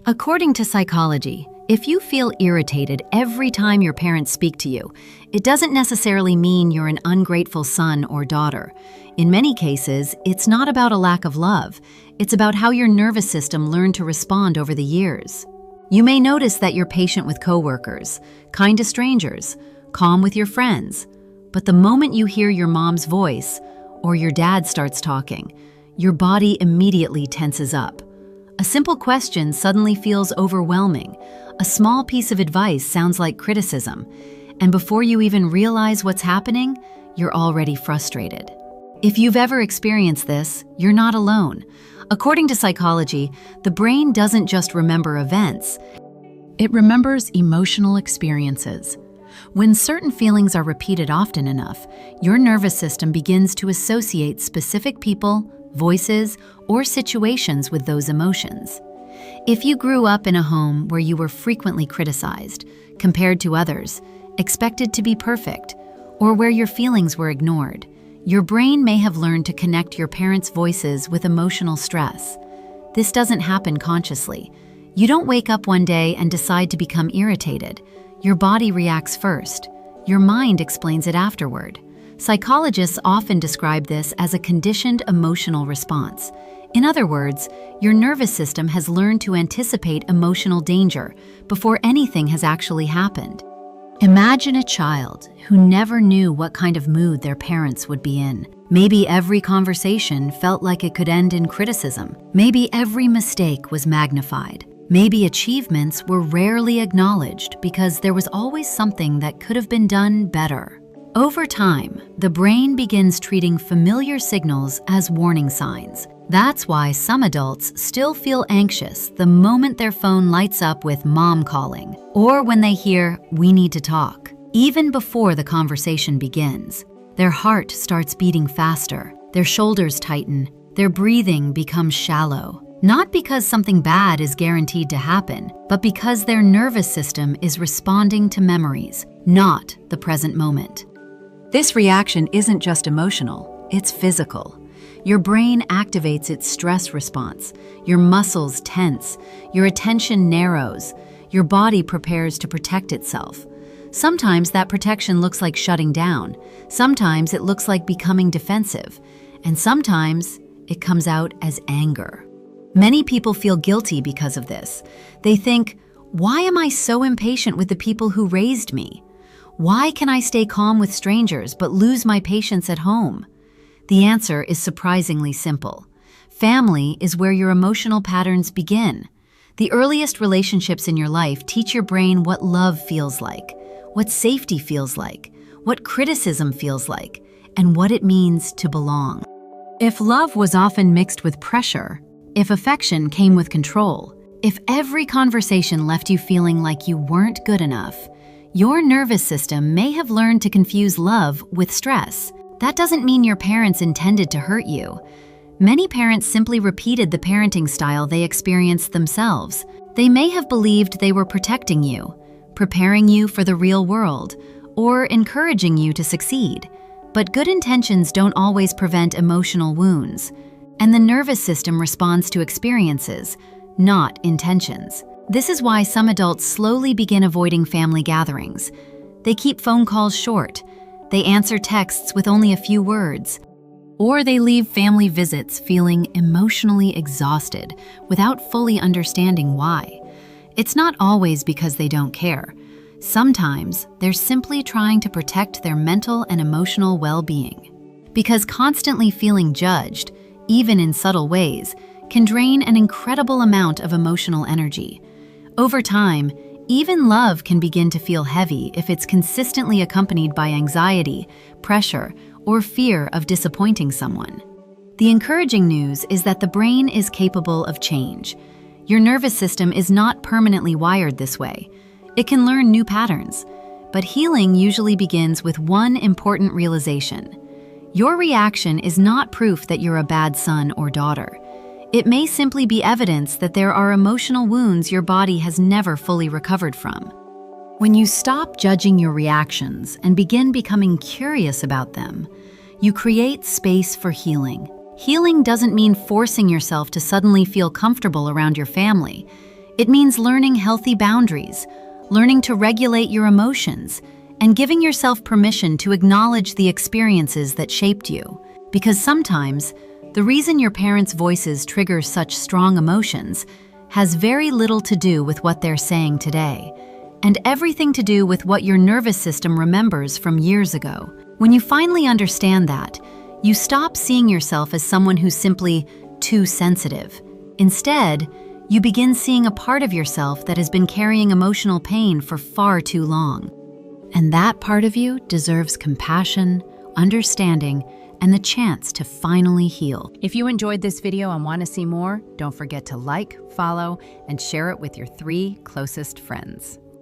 According to psychology, if you feel irritated every time your parents speak to you, it doesn't necessarily mean you're an ungrateful son or daughter. In many cases, it's not about a lack of love. It's about how your nervous system learned to respond over the years. You may notice that you're patient with coworkers, kind to strangers, calm with your friends. But the moment you hear your mom's voice or your dad starts talking, your body immediately tenses up. A simple question suddenly feels overwhelming. A small piece of advice sounds like criticism. And before you even realize what's happening, you're already frustrated. If you've ever experienced this, you're not alone. According to psychology, the brain doesn't just remember events. It remembers emotional experiences. When certain feelings are repeated often enough, your nervous system begins to associate specific people, voices, or situations with those emotions. If you grew up in a home where you were frequently criticized, compared to others, expected to be perfect, or where your feelings were ignored, your brain may have learned to connect your parents' voices with emotional stress. This doesn't happen consciously. You don't wake up one day and decide to become irritated. Your body reacts first. Your mind explains it afterward. Psychologists often describe this as a conditioned emotional response. In other words, your nervous system has learned to anticipate emotional danger before anything has actually happened. Imagine a child who never knew what kind of mood their parents would be in. Maybe every conversation felt like it could end in criticism. Maybe every mistake was magnified. Maybe achievements were rarely acknowledged because there was always something that could have been done better. Over time, the brain begins treating familiar signals as warning signs. That's why some adults still feel anxious the moment their phone lights up with mom calling, or when they hear, "we need to talk." Even before the conversation begins, their heart starts beating faster, their shoulders tighten, their breathing becomes shallow. Not because something bad is guaranteed to happen, but because their nervous system is responding to memories, not the present moment. This reaction isn't just emotional, it's physical. Your brain activates its stress response, your muscles tense, your attention narrows, your body prepares to protect itself. Sometimes that protection looks like shutting down, sometimes it looks like becoming defensive, and sometimes it comes out as anger. Many people feel guilty because of this. They think, why am I so impatient with the people who raised me? Why can I stay calm with strangers but lose my patience at home? The answer is surprisingly simple. Family is where your emotional patterns begin. The earliest relationships in your life teach your brain what love feels like, what safety feels like, what criticism feels like, and what it means to belong. If love was often mixed with pressure, if affection came with control, if every conversation left you feeling like you weren't good enough, your nervous system may have learned to confuse love with stress. That doesn't mean your parents intended to hurt you. Many parents simply repeated the parenting style they experienced themselves. They may have believed they were protecting you, preparing you for the real world, or encouraging you to succeed. But good intentions don't always prevent emotional wounds, and the nervous system responds to experiences, not intentions. This is why some adults slowly begin avoiding family gatherings. They keep phone calls short. They answer texts with only a few words. Or they leave family visits feeling emotionally exhausted without fully understanding why. It's not always because they don't care. Sometimes they're simply trying to protect their mental and emotional well-being. Because constantly feeling judged, even in subtle ways, can drain an incredible amount of emotional energy. Over time, even love can begin to feel heavy if it's consistently accompanied by anxiety, pressure, or fear of disappointing someone. The encouraging news is that the brain is capable of change. Your nervous system is not permanently wired this way. It can learn new patterns, but healing usually begins with one important realization. Your reaction is not proof that you're a bad son or daughter. It may simply be evidence that there are emotional wounds your body has never fully recovered from. When you stop judging your reactions and begin becoming curious about them, you create space for healing. Healing doesn't mean forcing yourself to suddenly feel comfortable around your family. It means learning healthy boundaries, learning to regulate your emotions, and giving yourself permission to acknowledge the experiences that shaped you. Because sometimes, the reason your parents' voices trigger such strong emotions has very little to do with what they're saying today, and everything to do with what your nervous system remembers from years ago. When you finally understand that, you stop seeing yourself as someone who's simply too sensitive. Instead, you begin seeing a part of yourself that has been carrying emotional pain for far too long. And that part of you deserves compassion, understanding, and the chance to finally heal. If you enjoyed this video and want to see more, don't forget to like, follow, and share it with your 3 closest friends.